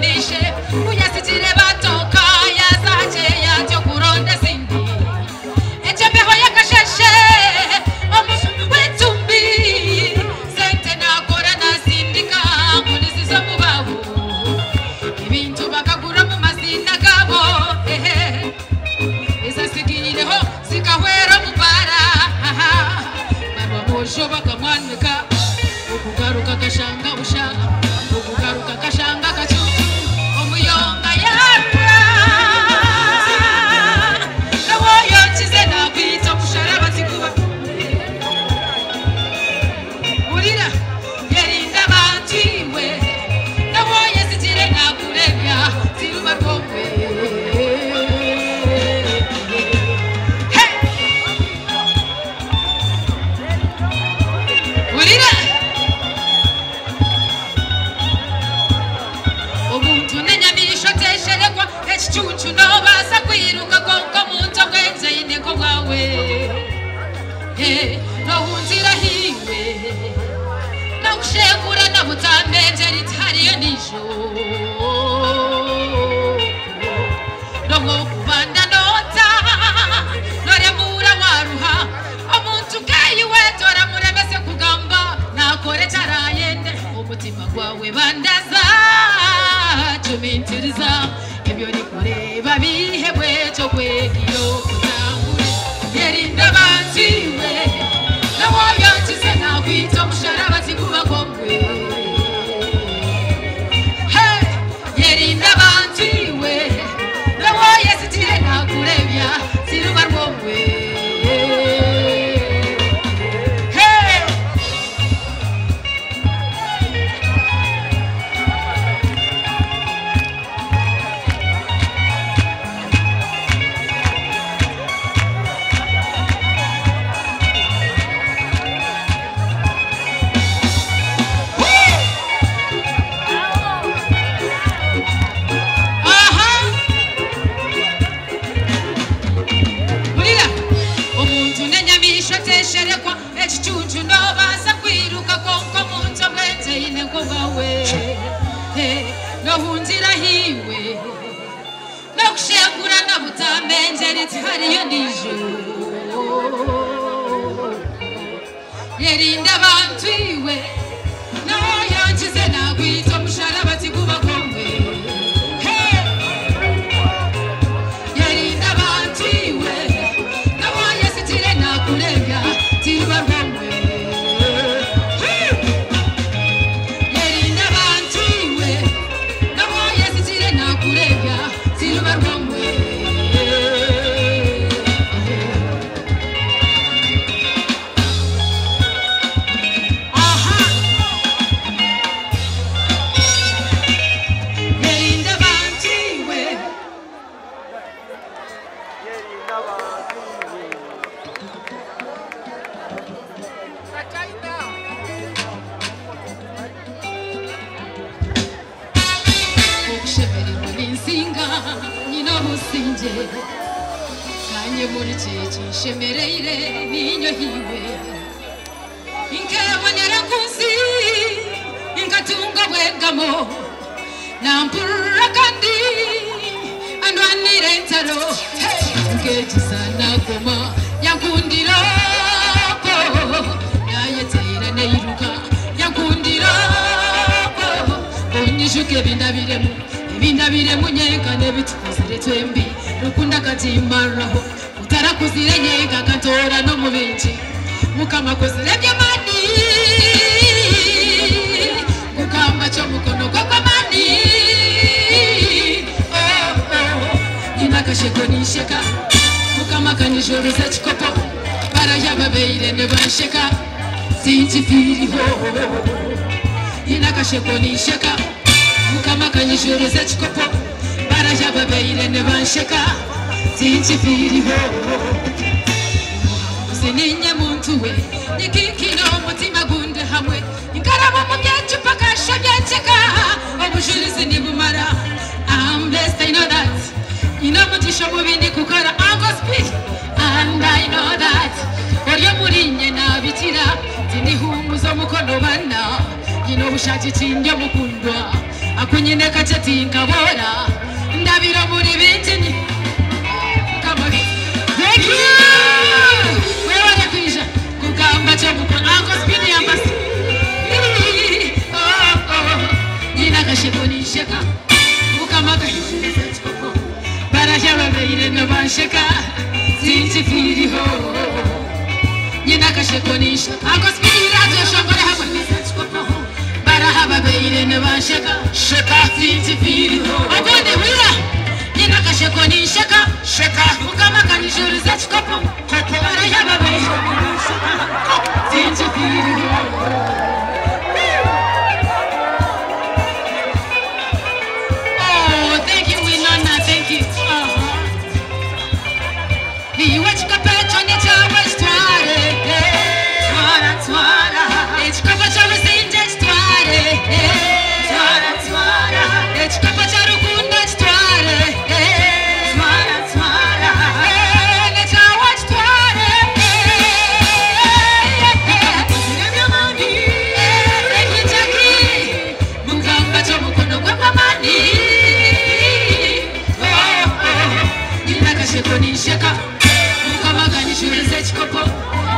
nishe uyasitire batoka yazaje yatyo kuronda sindi echebeho yakashashe omushumi wetumbi sente nakora nasindika munizizo mubabu ibintu bakagura mu mazina gabo izasigireho zikahwera mu bara barwabosho bakamwanika ukugaruka gashanga busha ukugaruka gashanga gacucu omuyonga yarwa nawo yokize nakwita mushara batikuba urira yerinda bantiwe nawo yesitire nakurebya ziruba rwomwe urira omuntu nenyamisho tesherekwa ekicucu nobasa kwiruka konko muntu bwenze ineko bwawe nohunzira hiwe nakushengura nabutambenje ritariyo nijo nomwokubanda nota noremura waruha omuntu keyiwe tora muremese kugamba nakore tarayende umutima gwawe bandaza chumintiriza ebyo nikureba bihebwe cyo kwegiyo kutangure yerinda banziwe nawo yantize nakwita mushara batikuba komwe yerinda banziwe nawo yesitire nakurebya ziruba rwomwe sherekwa ekicucu nobasa kwiruka konko muntu bwenze ineko bwawe nohunzira hiwe nokushengura nabutambenje ritihariyo nijo yerinda bantu iwe nawo yankize nakwita mushara batikuba komwe yerinda bantu iwe nawo yesitire nakurebya ziruba rwomwe yerinda bantu iwe nawo yesitire nakurebya ziruba rwomwe yerinda bantu iwe okushemererwa n'ensinga nyina obusinge kanye muri kiki shemereire ninyo hiwe inkebonera kunsi inkatunga bwegamo nampurra kandi andwanire entalo nkekisana goma yankundirako nayeteera neiruka yankundirako onyishuka ebindabiremu nyenka nebitukuzire twembi rukunda katimaraho utarakuzire nyenka kantora no mu bingi mukama kozire by'amani gukamba cyo mukono gw'amani inakasheko nisheka mukama kanijoroza kikopo barayababeire ne bansheka sinchifiriho inakasheko nisheka mukama kanijoroza kikopo barayababeire ne bansheka sinchifiriho sininye muntu we nikikino mutima gunde hamwe inkarabo mu byacupa kashabyaceka obujurizi nibumara I'm blessed, I know that. You know what you show me in the cooker, I go speak, and I know that. Or you murinye na bitira, tini humuzo mukono bana. nyina obushaki kindya mukundwa akunyine kaceti nkabora ndabira muri bitini kamari thank you wewe kwisha kugamba cyo mukundwa anko speed yambasi nyina kashikonisheka mukamaka barashya babeire nabasheka sinchifiriho nyina kashikonisheka anko speed radio shongore hamwe barahababeire nabasheka sheka sinchifiriho ogone wira nyina kashikonisheka sheka mukamaka nijuriza chikopo barashya babeire sinchifiriho. Sheka mukamaga nishurize chikopo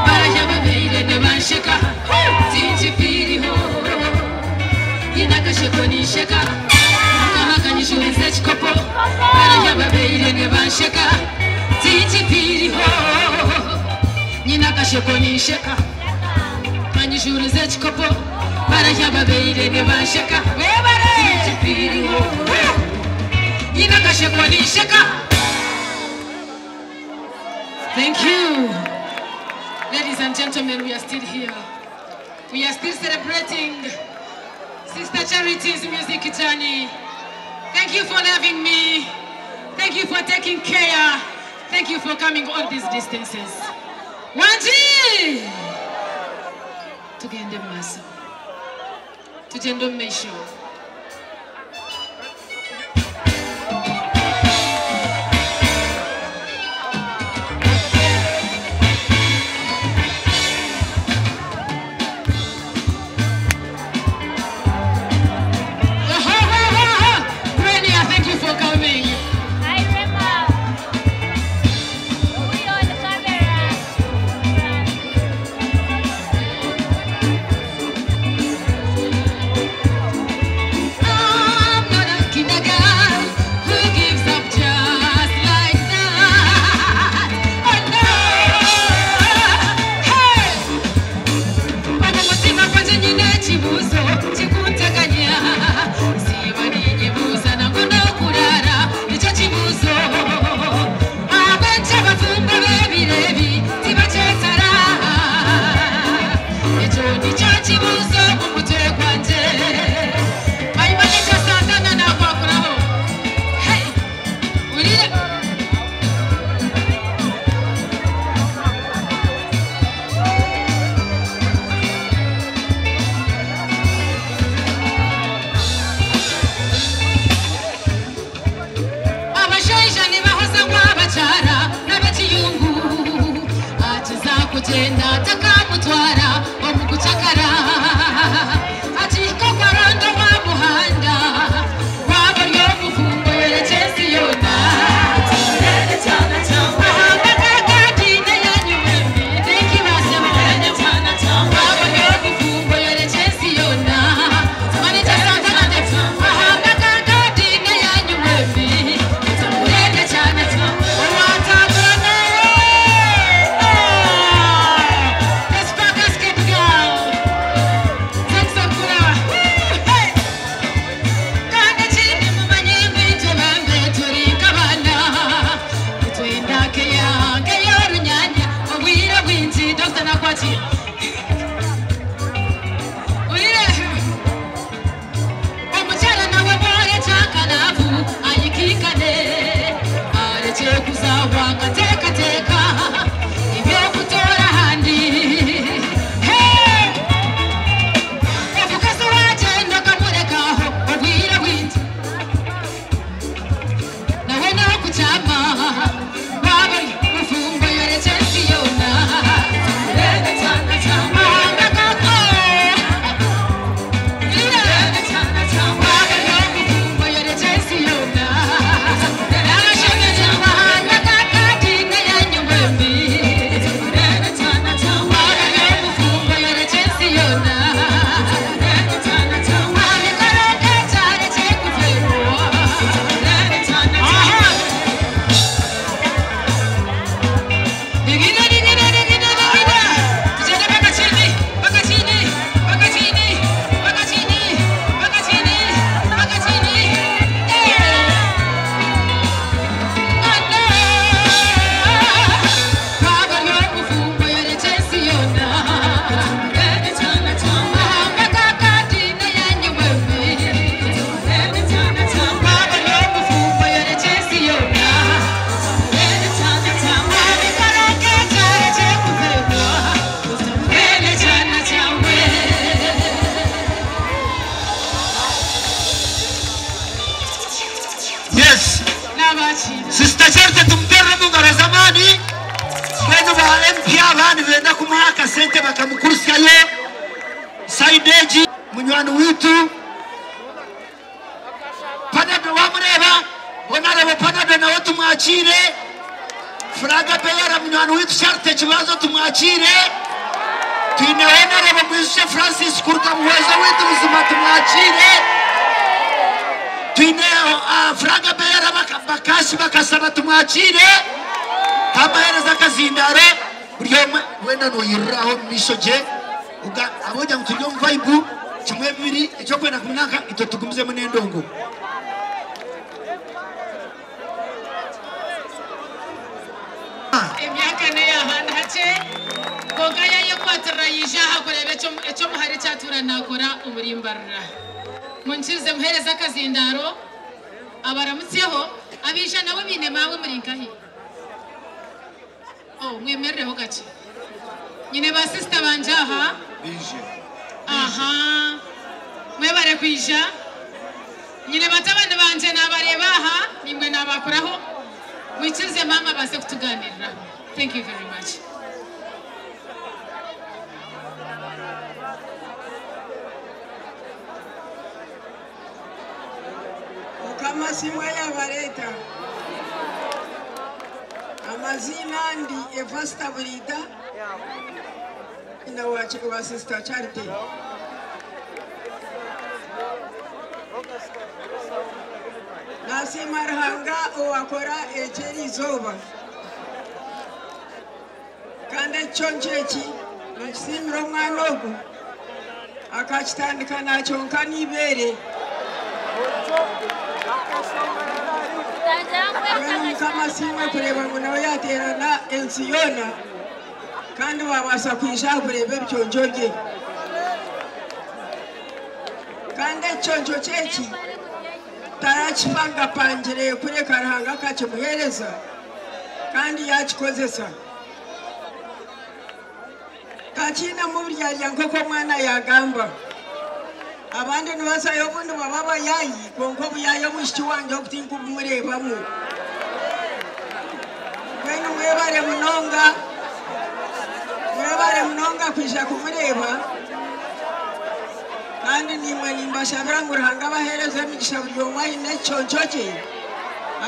barashya babeire nebansheka sinchifiriho nyina kashikonisheka mukamaga nishurize chikopo barashya babeire nebansheka sinchifiriho nyina kashikonisheka kanishurize chikopo barashya babeire nebansheka sinchifiriho nyina kashikonisheka. Thank you. Ladies and gentlemen, we are still here. We are still celebrating Sister Charity's music journey. Thank you for loving me. Thank you for taking care. Thank you for coming all these distances. Wanji! Tugende maso. Tugende mesho. Yes. Sister Charity tumterre mu ngarazamani. Beno ba MP abandi benda kumuhaka sente bakamukurusyayo. Saideji munywani witu. Panado wamureba. Bonarebo Panado na watu mwachire. Fraga Beyara munywani witu Charity kibazo tumwachire. Tuine Honorable Mwishe Francis Kurga muweza witu mzima tumwachire. Tuine Fraga Beyara bakasi bakasaba tumwachire. Tabahereza Kazindaro buriyo wenda no yiraho mishoje uga aboja mutulyo vibe kimwe bibiri icyo kwenda kumnaka ito tugumze mu nendongo. Emyaka ne yahanda hace kogaya yo kwatarayija hakorebe cyo muhari cyatura nakora umurimbarura munchize muhereza Kazindaro abaramutseho abisha nawe bine mawe murinkahi. Oh, mwemereho gace nyine ba sister banjaha bije aha mwebare kwija nyine batabane banje nabareba aha nimwe nabakoraho wikize mama base kutuganirira. Thank you very much. Kama simwe ya bareta amazina ndi Evasta Burida ina wa Sister Charity. Nasi marhanga owakora echeri zoba kande chonchechi nchisimiro mwanogo akachitandika nacho nkanibere kama simwe kureba ngo nawe yaterana ensiyona kandi wabasa kwisha kureba byonjoge kandi chonjo chechi tarachipanga panjire kure karahanga kache muhereza kandi yachikozesa kachina mubyarya nkoko mwana yagamba abandi nibasayo bundu bababa yayi konko buyayo mushiki wanjye okutinga umurebamo kwenu mwebare munonga kwisha kumureba kandi nimwe nimbashabira ngo ruhanga bahereze migisha buryo mwayine chonchoche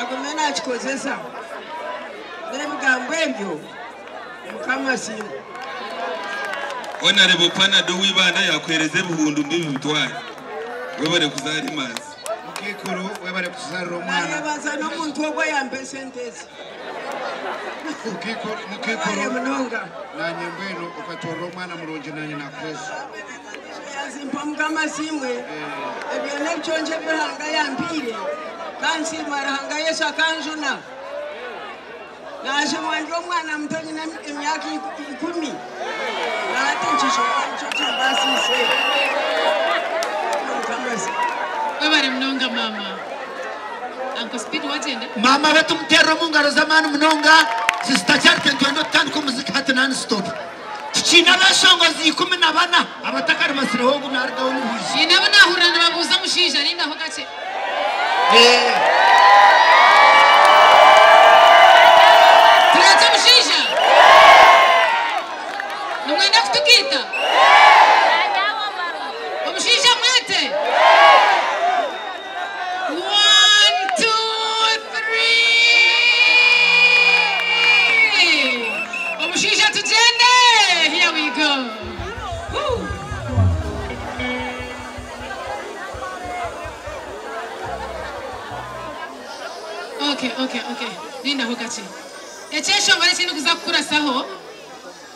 agumena akikozesa nebigambo ebyo mukama simu. Honorable Panado wibanda yakwereze buhundu mbibi bitware webare kuzari mazi mukikuru webare kuzari romana baza no muntu ogwa yambe sentence mukikuru munonga na nyembeno ukatora romana mulonje nanye na Kristo yazimpa mukama simwe ebyo nebyo bihanga yambire kansi marahanga Yesu akanjuna naje mwanjo mwana mtonyi na emyaka 10 ati nchisho chocho basi se webare mnonga mama Uncle Speed watende mama wetu mtero mungaro zamani mnonga Sister Charity twendo tandi ko muzika hata non stop china bashongozi 14 abatakari basireho bunarga w'ubuji ina banahurana babuza mushija ninda ho gace Tunacho mushija Numwenda kutukita Mushija mwete 1 2 3 Mushija tujende. Here we go. Woo. Okay. Ninda hokachi. Echesho ngari sinu kuza kukura saho.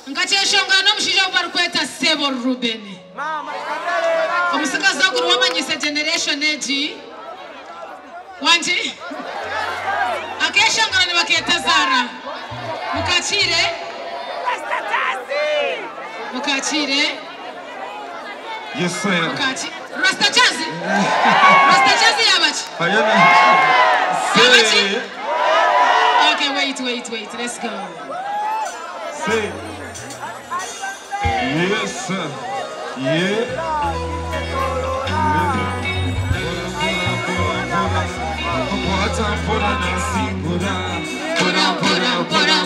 Nkachesho ngano mushija ubarukweta Sebo Rubeni. Omusika zaguru wamanyise generation age. Wanji. Akesho ngano ni baketa Zara. Mukachire. Yes sir. Rasta Chazi yabachi. Say. Okay, wait. Let's go. Say. Yes sir. Yeah. Pora nasingura.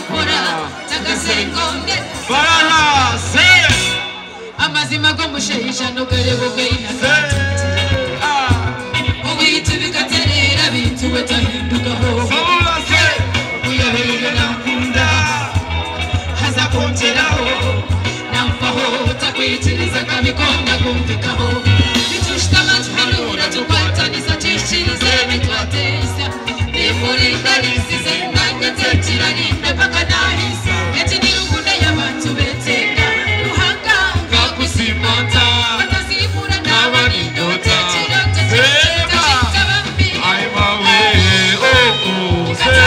Pora tagasengonde Para se. amazima go mushehisha no gere bugena ubitu bikaterera bitu wetahinduka ho Sabula se. uyaheruka nakunda haza konteraho namfaho takwitiriza kabikonda kumvikaho bitushitama tuhanura tukwataniza tishirize bitwatesa nimuri darisize nanye tekirarinda paka nahisa eti nirukunda y'abantu beteka ruhanga Kakusimata. batazivura N'abanindota. tekirota I'm away. Oh, say.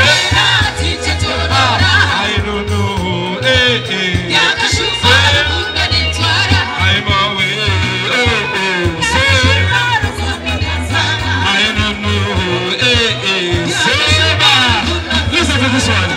I don't know. I'm away. Oh, say. I don't know. Say. Listen to this one.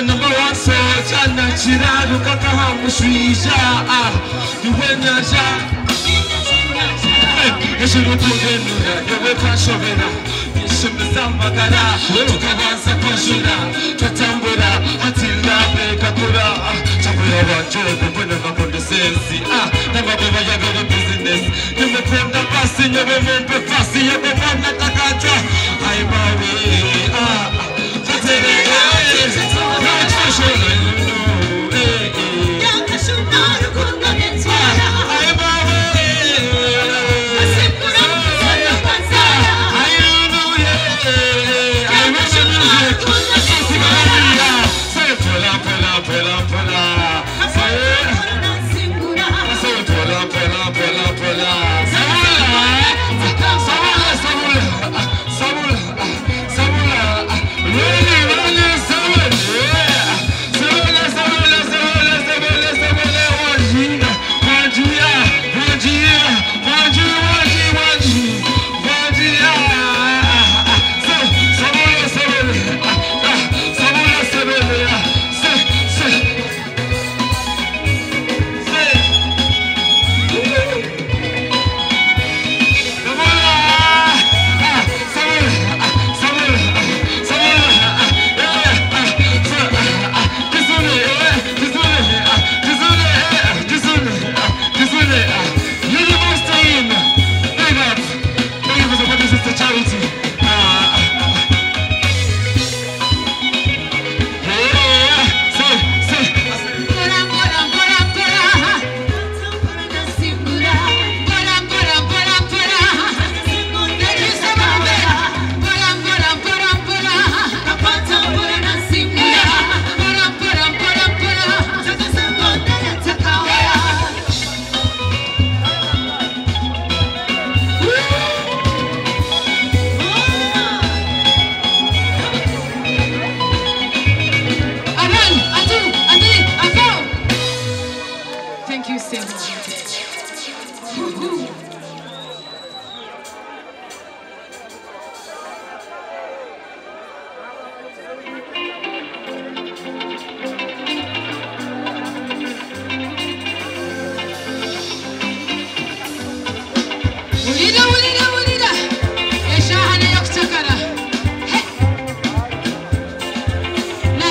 Number one search and natural kakahamushisha niwenyaja eshirukugenura yewe kwashobera ishimizamagara tukabanza kwashura tutambura hatilabe kakura chakura wanjobe mbona makonde sensi namabeba yabere business nimependa basi nyewe mumpe fasi yewe mwana takatwa haimawe Universal urira eshahane yo kutakara na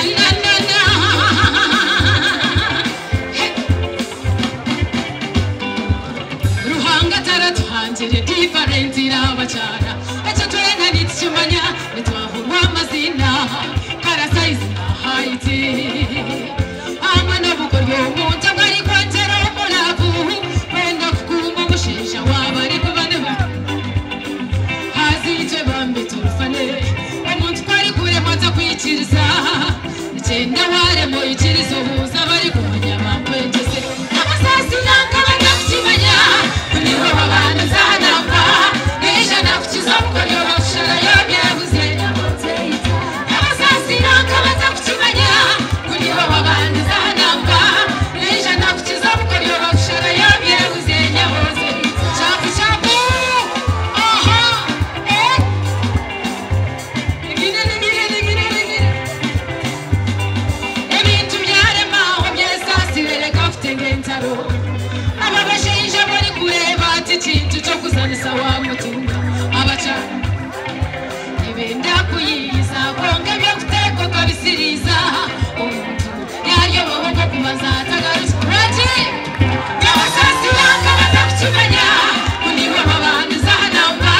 ruhanga taratuhangire different irabachara echo twena nitsumanya nitwahurwa amazina karasaizi haiti amana bukoryo umuntu ngari kwantera umulavu wenda kukuma mushisha wabari kubaneba hazije bambe turufane umuntu kwari kure mata kwikiriza icyenda waremo ikirizo huza bari kumanya bampwegeze amasasi nakabanda kukimanya kuniho babana zanamba nisha nakukiza bukoryo bashara yabyabuze amasasi nakabanda kukimanya kuniho babana zanamba nisha nakukiza bukoryo bashara yabyabuze nyaboze chapu chapu aha gine ebintu byaremaho byesasirere gafite ngentaro ababashinja bari kureba ati kintu cyo kuzanisa wa mutunga abaca ibenda kuyiza konge byo kuteko kabisiriza umuntu yaryo baboko kubaza atagarutse ati yabasasi yakabaza kukimanya kuniho babana zahanamba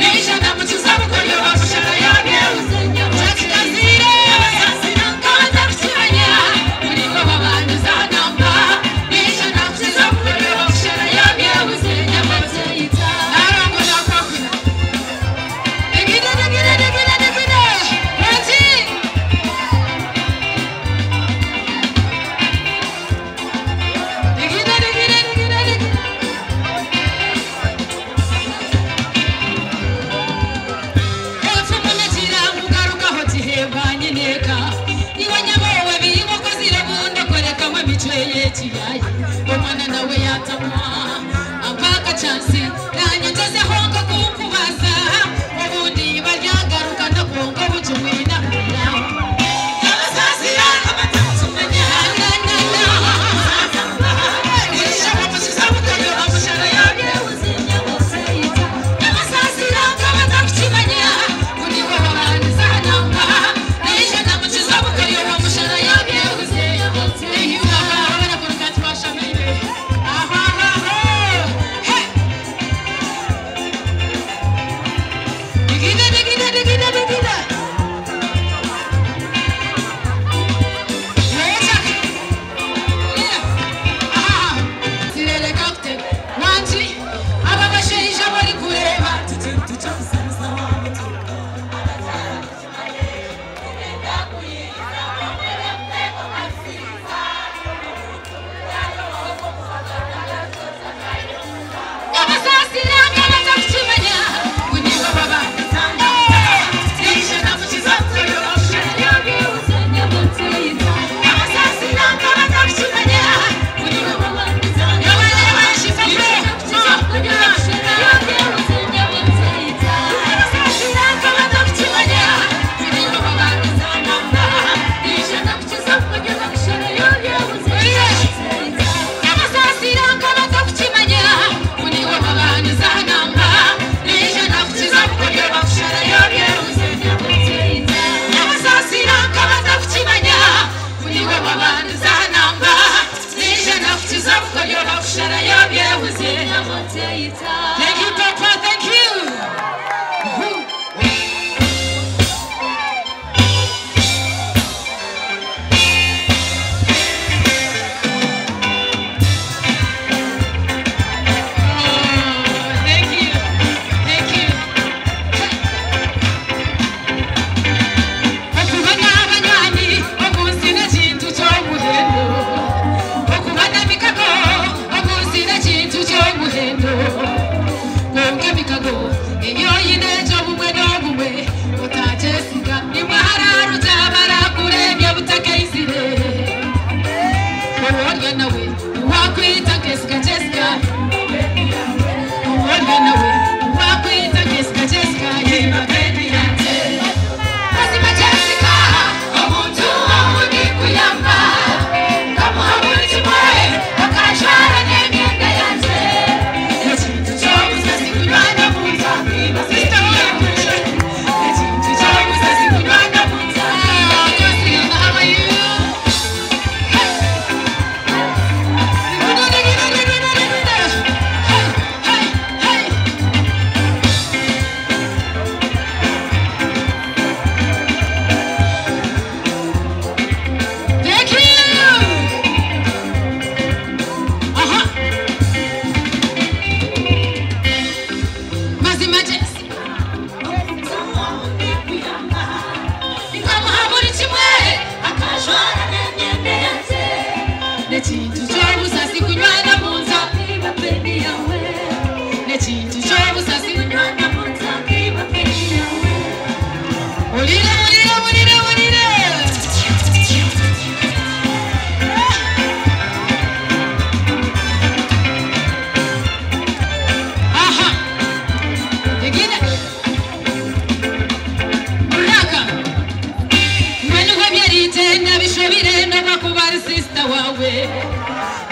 nisha namukiza bukoryo bashaka yabyebuze nyakazire yabasasi yakabaza kukimanya kuniho babana zahanamba nisha namukiza bukoryo bashaka yabyebuze nyamaze yita arongo nakakuna egide ati efumunekira mugarukaho tihebanye neka iwe nyabowe biriboko zirabunda korekamwe micweye kiyaye umwana nawe yatamwa ampaka chansi ranyegezeho ngo kumkubaza ubundi baryagaruka ndakongo bucumwina amasasi yakabata kumenya nisha bamukiza bukoryo bamushara yabyebuze nyaboze yita amasasi yakabata kukimanya kuniho babana zahanamba nisha namukiza bukoryo bamushara yabyebuze nyaboze yita barakuruka twashamire aha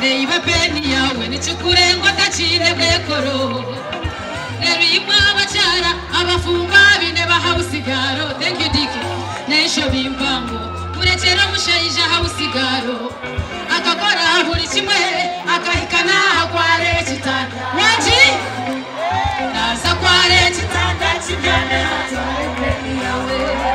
Neiba peni yawe nichukurengo tachine bekoro Nerima bachara abafumba bine bahausigaro Thank you Diki Nesho bimpango Urechera mushaija hausigaro Akakora buri kimwe akahikana kware chitanda Waji Naza kware chitanda chibyane matware peni yawe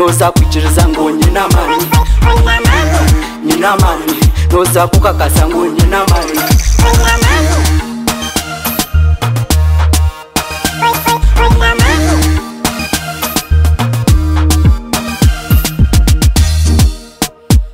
noza kwikiriza ngo nyina mani nyina mani noza kukakasa ngo nyina mani